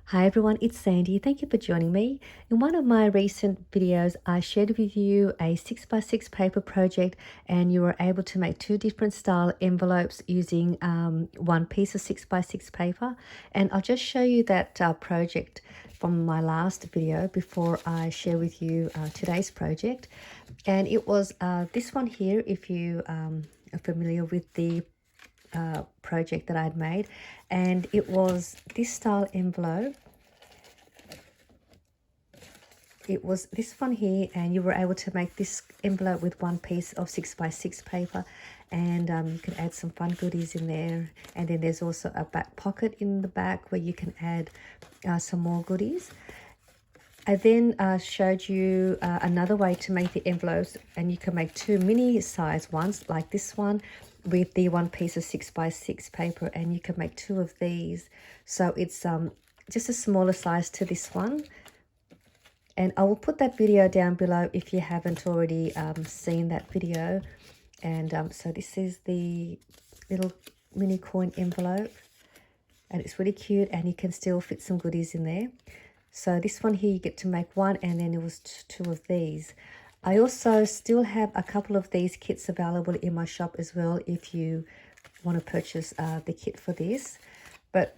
Hi everyone, it's Sandy. Thank you for joining me. In one of my recent videos, I shared with you a 6x6 paper project and you were able to make two different style envelopes using one piece of 6x6 paper. And I'll just show you that project from my last video before I share with you today's project. And it was this one here, if you are familiar with the project that I'd made, and it was this style envelope. It was this one here, and you were able to make this envelope with one piece of 6x6 paper, and you can add some fun goodies in there. And then there's also a back pocket in the back where you can add some more goodies. I then showed you another way to make the envelopes, and you can make two mini size ones like this one with the one piece of 6x6 paper, and you can make two of these. So it's just a smaller size to this one. And I will put that video down below if you haven't already seen that video. And so this is the little mini coin envelope, and it's really cute, and you can still fit some goodies in there. So this one here, you get to make one, and then it was two of these. I also still have a couple of these kits available in my shop as well if you want to purchase the kit for this. But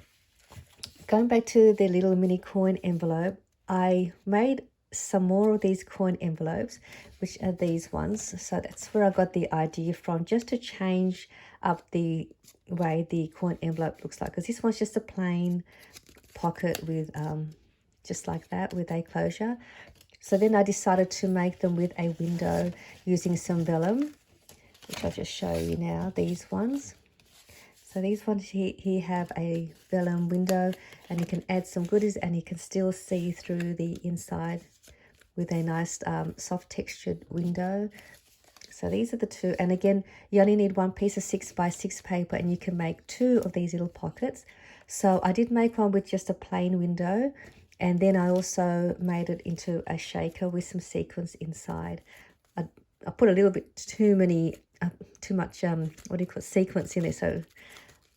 going back to the little mini coin envelope, I made some more of these coin envelopes, which are these ones. So that's where I got the idea from, just to change up the way the coin envelope looks like. Because this one's just a plain pocket with just like that, with a closure. So then I decided to make them with a window using some vellum, which I'll just show you now, these ones. So these ones here have a vellum window, and you can add some goodies, and you can still see through the inside with a nice soft textured window. So these are the two, and again, you only need one piece of 6x6 paper, and you can make two of these little pockets. So I did make one with just a plain window, and then I also made it into a shaker with some sequins inside. I put a little bit too much sequins in there, so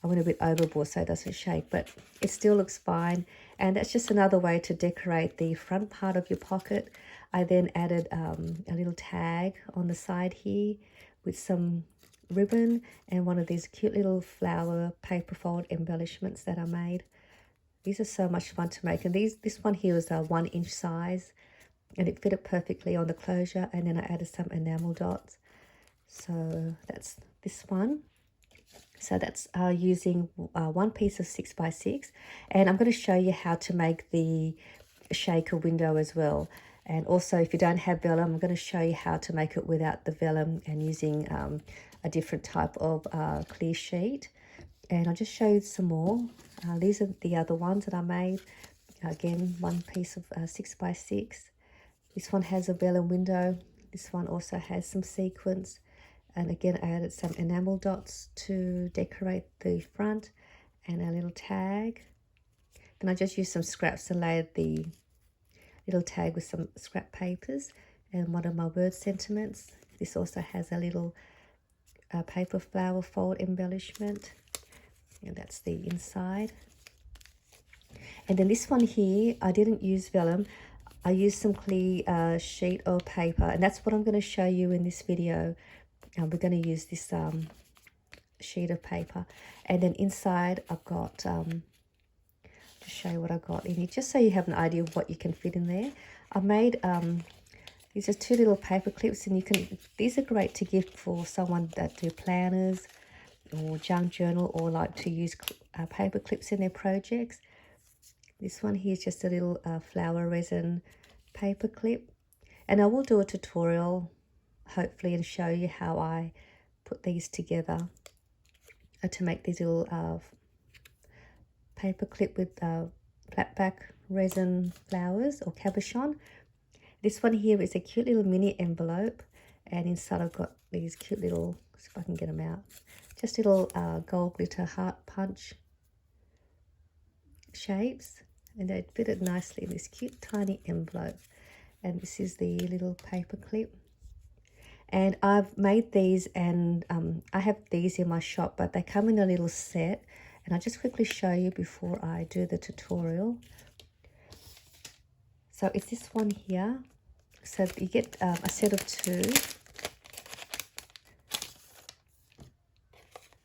I went a bit overboard so it doesn't shake, but it still looks fine. And that's just another way to decorate the front part of your pocket. I then added a little tag on the side here with some ribbon and one of these cute little flower paper fold embellishments that I made. These are so much fun to make, and this one here is a 1-inch size, and it fitted perfectly on the closure. And then I added some enamel dots. So that's this one. So that's using one piece of 6x6, and I'm going to show you how to make the shaker window as well. And also, if you don't have vellum, I'm going to show you how to make it without the vellum and using a different type of clear sheet. And I'll just show you some more. These are the other ones that I made. Again, one piece of 6x6. This one has a vellum window. This one also has some sequins. And again, I added some enamel dots to decorate the front and a little tag. Then I just used some scraps and layered the little tag with some scrap papers and one of my word sentiments. This also has a little paper flower fold embellishment, and that's the inside. And then this one here, I didn't use vellum. I used some clear sheet of paper, and that's what I'm going to show you in this video. We're going to use this sheet of paper, and then inside I've got to show you what I got in it, just so you have an idea of what you can fit in there. I made these are two little paper clips, and these are great to gift for someone that do planners or junk journal, or like to use paper clips in their projects. This one here is just a little flower resin paper clip, and I will do a tutorial hopefully and show you how I put these together to make these little paper clip with flat back resin flowers or cabochon. This one here is a cute little mini envelope, and inside I've got these cute little, see if I can get them out, just little gold glitter heart punch shapes, and they fit it nicely in this cute tiny envelope. And this is the little paper clip. And I've made these, and I have these in my shop, but they come in a little set, and I'll just quickly show you before I do the tutorial. So it's this one here. So you get a set of 2.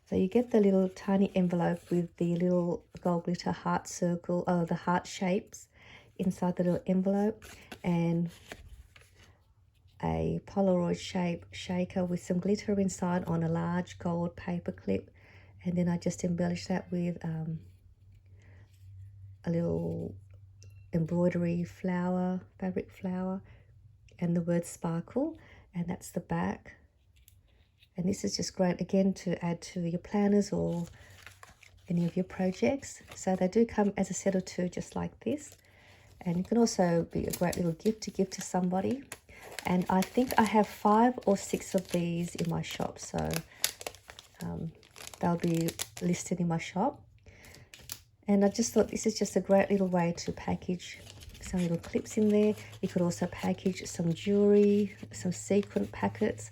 So you get the little tiny envelope with the little gold glitter heart circle, the heart shapes inside the little envelope, and a Polaroid shape shaker with some glitter inside on a large gold paper clip. And then I just embellish that with a little embroidery flower, fabric flower, and the word sparkle, and that's the back. And this is just great again to add to your planners or any of your projects. So they do come as a set of 2 just like this, and it can also be a great little gift to give to somebody. And I think I have 5 or 6 of these in my shop, so they'll be listed in my shop. And I just thought this is just a great little way to package some little clips in there. You could also package some jewelry, some sequin packets,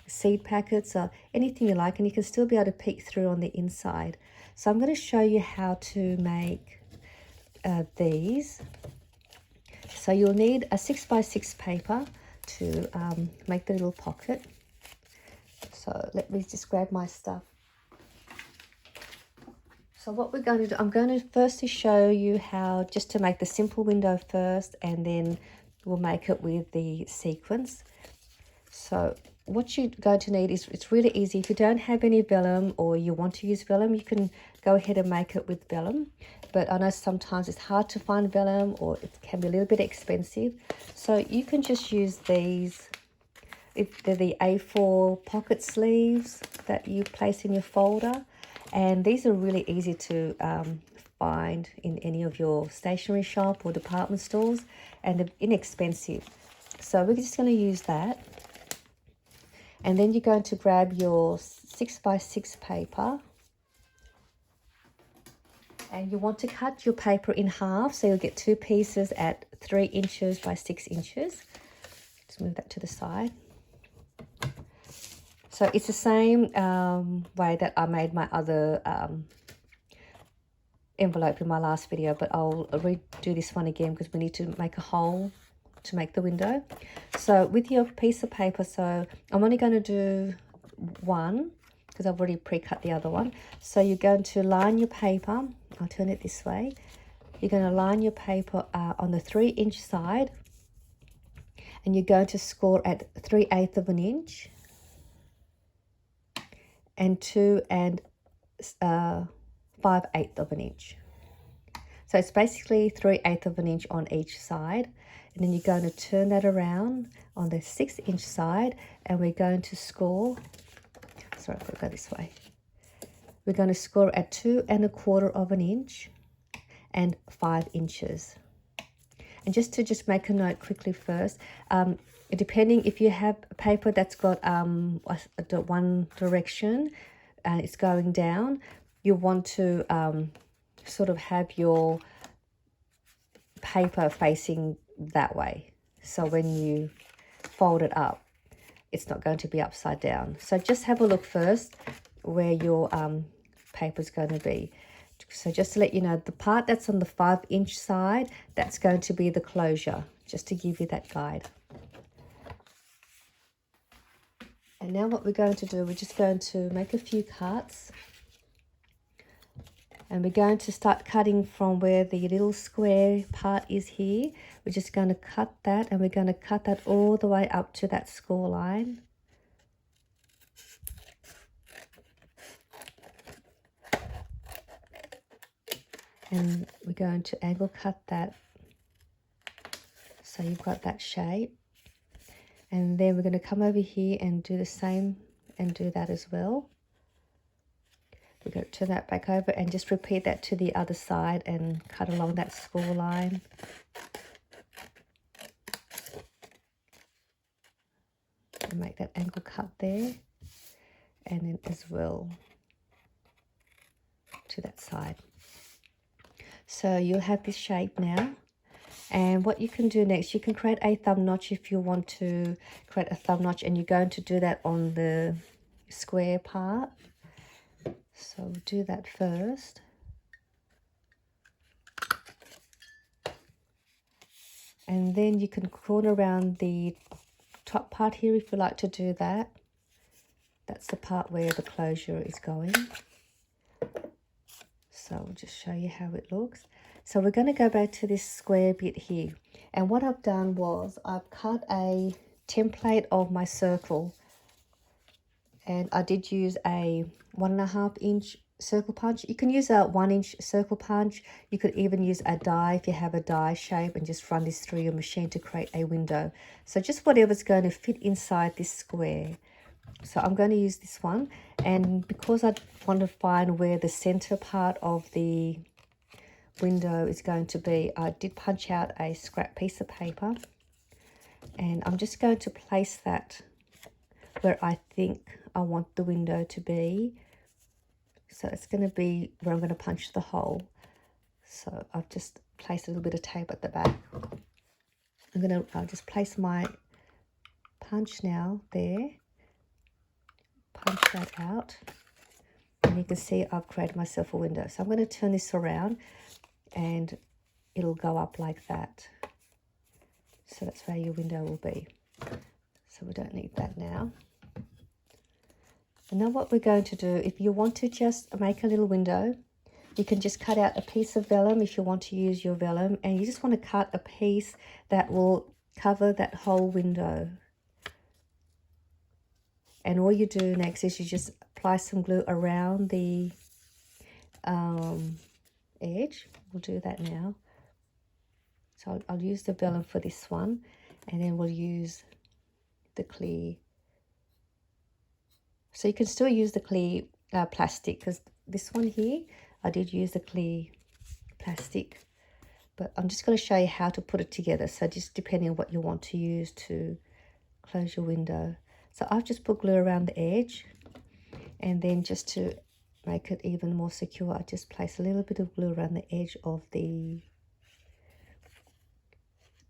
seed packets, or anything you like, and you can still be able to peek through on the inside. So I'm going to show you how to make these. So you'll need a 6x6 paper to make the little pocket. So let me just grab my stuff. So what we're going to do, I'm going to firstly show you how just to make the simple window first, and then we'll make it with the sequins. So what you're going to need is, it's really easy. If you don't have any vellum or you want to use vellum, you can go ahead and make it with vellum. But I know sometimes it's hard to find vellum, or it can be a little bit expensive. So you can just use these. They're the A4 pocket sleeves that you place in your folder. And these are really easy to find in any of your stationery shop or department stores, and they're inexpensive. So we're just going to use that. And then you're going to grab your 6x6 paper, and you want to cut your paper in half, so you'll get 2 pieces at 3 inches by 6 inches. Just move that to the side. So it's the same way that I made my other envelope in my last video, but I'll redo this one again because we need to make a hole to make the window. So with your piece of paper, so I'm only going to do 1 because I've already pre-cut the other one. So you're going to line your paper. I'll turn it this way. You're going to line your paper on the 3-inch side, and you're going to score at 3/8 of an inch and 2 5/8 of an inch. So it's basically 3/8 of an inch on each side. And then you're going to turn that around on the 6-inch side, and we're going to score, sorry, I'll go this way. We're going to score at 2 1/4 of an inch and 5 inches. And just to make a note quickly first, depending if you have paper that's got one direction and it's going down, you want to sort of have your paper facing that way. So when you fold it up, it's not going to be upside down. So just have a look first where your paper's going to be. So just to let you know, the part that's on the 5-inch side, that's going to be the closure, just to give you that guide. And now what we're going to do, we're just going to make a few cuts. And we're going to start cutting from where the little square part is here. We're just going to cut that, and we're going to cut that all the way up to that score line. And we're going to angle cut that so you've got that shape. And then we're going to come over here and do the same and do that as well. We're going to turn that back over and just repeat that to the other side and cut along that score line. And make that angle cut there, and then as well to that side. So you'll have this shape now. And what you can do next, you can create a thumb notch if you want to create a thumb notch, and you're going to do that on the square part. So we'll do that first. And then you can corner around the top part here if you like to do that. That's the part where the closure is going. So I'll just show you how it looks. So we're going to go back to this square bit here. And what I've done was I've cut a template of my circle. And I did use a 1.5 inch circle punch. You can use a 1 inch circle punch. You could even use a die if you have a die shape and just run this through your machine to create a window. So just whatever's going to fit inside this square. So I'm going to use this one, and because I want to find where the center part of the window is going to be, I did punch out a scrap piece of paper, and I'm just going to place that where I think I want the window to be. So it's going to be where I'm going to punch the hole. So I've just placed a little bit of tape at the back. I'll just place my punch now there. Punch that out, and you can see I've created myself a window. So I'm going to turn this around and it'll go up like that. So that's where your window will be. So we don't need that now. And now what we're going to do, if you want to just make a little window, you can just cut out a piece of vellum if you want to use your vellum, and you just want to cut a piece that will cover that whole window. And all you do next is you just apply some glue around the edge. We'll do that now. So I'll use the vellum for this one, and then we'll use the clear. So you can still use the clear plastic, because this one here, I did use the clear plastic. But I'm just going to show you how to put it together. So just depending on what you want to use to close your window. So I've just put glue around the edge, and then just to make it even more secure, I just place a little bit of glue around the edge of the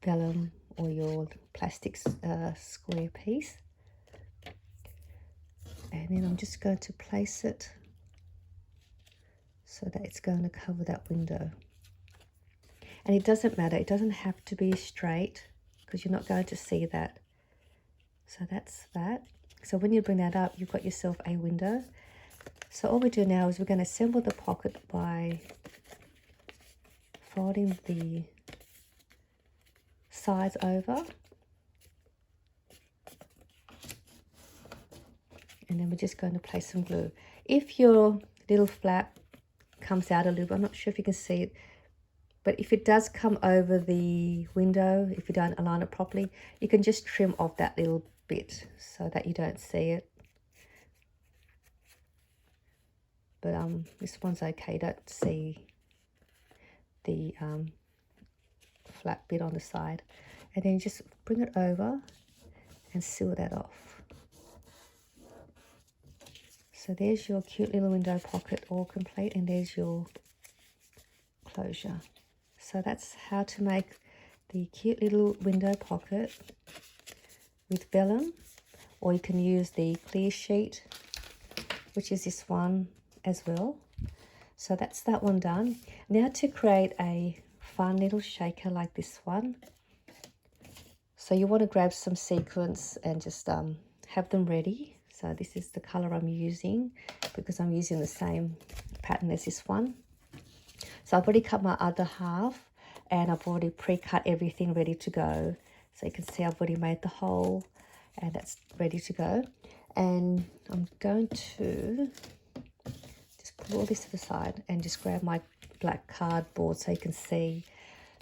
vellum or your plastic square piece. And then I'm just going to place it so that it's going to cover that window. And it doesn't matter, it doesn't have to be straight, because you're not going to see that. So that's that. So when you bring that up, you've got yourself a window. So all we do now is we're going to assemble the pocket by folding the sides over. And then we're just going to place some glue. If your little flap comes out a little bit, I'm not sure if you can see it, but if it does come over the window, if you don't align it properly, you can just trim off that little bit so that you don't see it. But this one's okay, you don't see the flat bit on the side. And then just bring it over and seal that off. So there's your cute little window pocket all complete, and there's your closure. So that's how to make the cute little window pocket with vellum, or you can use the clear sheet, which is this one as well. So that's that one done. Now to create a fun little shaker like this one. So you want to grab some sequins and just have them ready. So this is the color I'm using, because I'm using the same pattern as this one. So I've already cut my other half, and I've already pre-cut everything ready to go. So you can see I've already made the hole, and that's ready to go. And I'm going to just put all this to the side and just grab my black cardboard so you can see.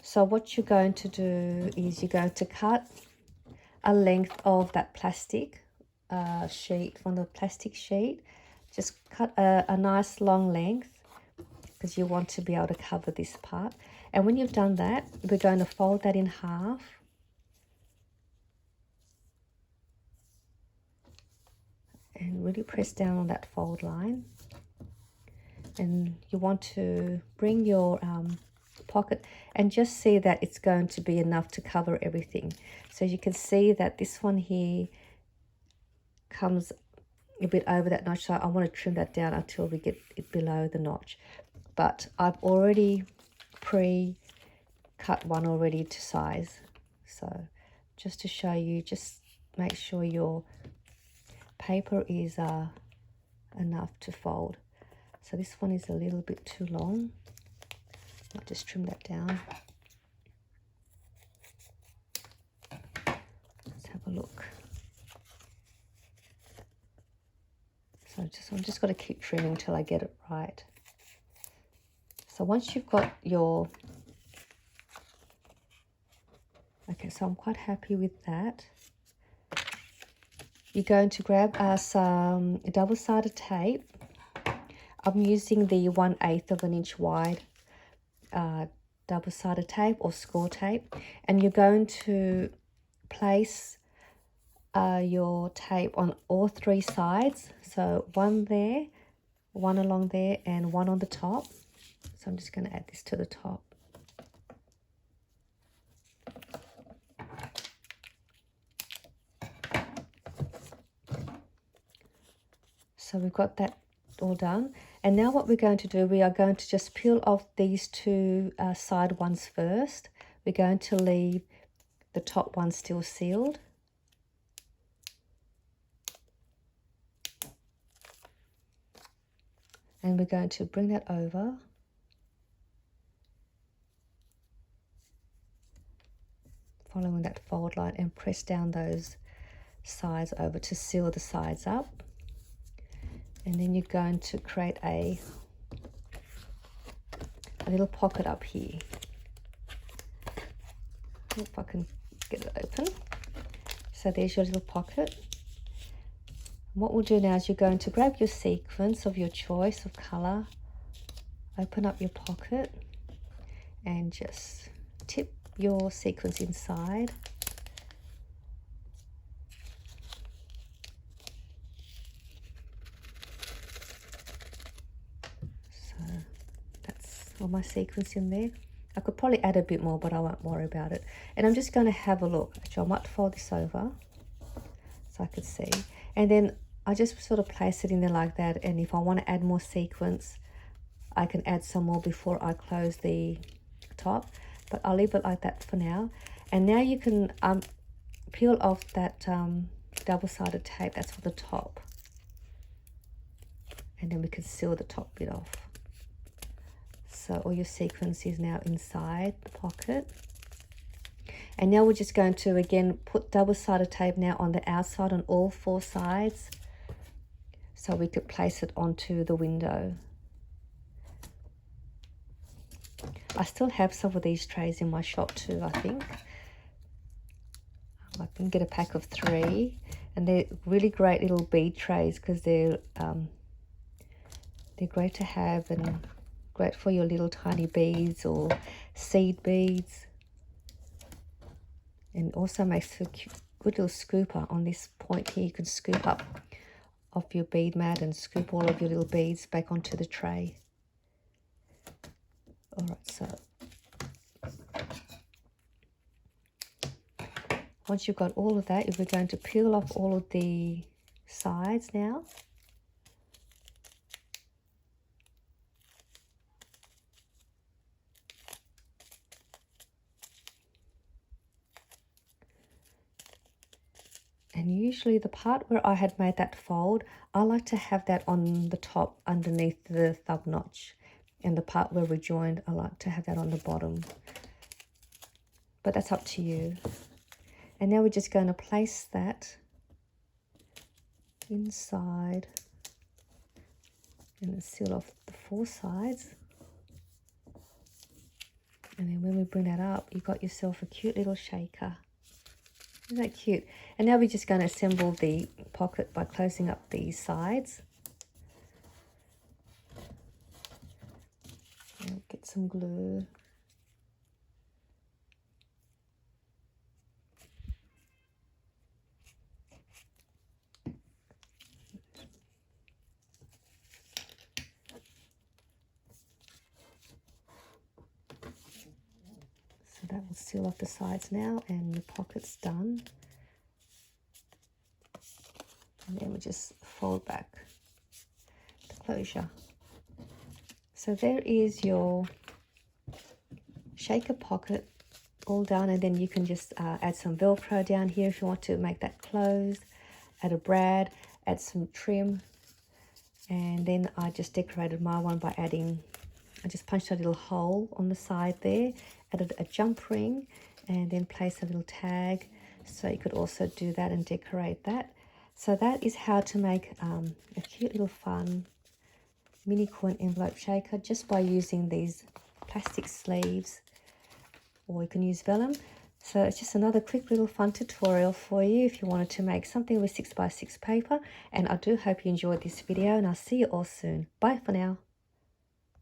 So what you're going to do is you're going to cut a length of that plastic sheet, from the plastic sheet. Just cut a nice long length, because you want to be able to cover this part. And when you've done that, we're going to fold that in half. And really press down on that fold line. And you want to bring your pocket and just see that it's going to be enough to cover everything. So you can see that this one here comes a bit over that notch, so I want to trim that down until we get it below the notch. But I've already pre-cut one already to size. So just to show you, just make sure your paper is enough to fold. So this one is a little bit too long. I'll just trim that down. Let's have a look. So I'm just got to keep trimming until I get it right. So once you've got your, okay, so I'm quite happy with that. You're going to grab some double-sided tape. I'm using the 1/8 of an inch wide double-sided tape or score tape, and you're going to place your tape on all three sides. So one there, one along there, and one on the top. So I'm just going to add this to the top. So we've got that all done. And now what we're going to do, we are going to just peel off these two side ones first. We're going to leave the top one still sealed. And we're going to bring that over. Following that fold line, and press down those sides over to seal the sides up. And then you're going to create a little pocket up here. If I can get it open. So there's your little pocket. And what we'll do now is you're going to grab your sequence of your choice of colour, open up your pocket, and just tip your sequence inside. So that's all my sequence in there. I could probably add a bit more, but I won't worry about it. And I'm just going to have a look. Actually, I might fold this over so I could see. And then I just sort of place it in there like that. And if I want to add more sequence, I can add some more before I close the top. But I'll leave it like that for now. And now you can peel off that double-sided tape that's for the top. And then we can seal the top bit off. So all your sequence is now inside the pocket. And now we're just going to, again, put double-sided tape now on the outside on all four sides. So we could place it onto the window. I still have some of these trays in my shop too, I think. I can get a pack of 3. And they're really great little bead trays because they're great to have and great for your little tiny beads or seed beads. And also makes a good little scooper on this point here. You can scoop up off your bead mat and scoop all of your little beads back onto the tray. All right, so once you've got all of that, we're going to peel off all of the sides now. And usually the part where I had made that fold, I like to have that on the top underneath the thumb notch. And the part where we joined, I like to have that on the bottom. But that's up to you. And now we're just going to place that inside and then seal off the 4 sides. And then when we bring that up, you've got yourself a cute little shaker. Isn't that cute? And now we're just going to assemble the pocket by closing up these sides. And get some glue. So that will seal off the sides now, and the pocket's done. And then we just fold back the closure. So there is your shaker pocket all done, and then you can just add some Velcro down here if you want to make that closed. Add a brad, add some trim, and then I just decorated my one by adding, I just punched a little hole on the side there, added a jump ring, and then place a little tag. So you could also do that and decorate that. So that is how to make a cute little fun mini coin envelope shaker just by using these plastic sleeves, or you can use vellum. So it's just another quick little fun tutorial for you if you wanted to make something with 6x6 paper. And I do hope you enjoyed this video, and I'll see you all soon. Bye for now.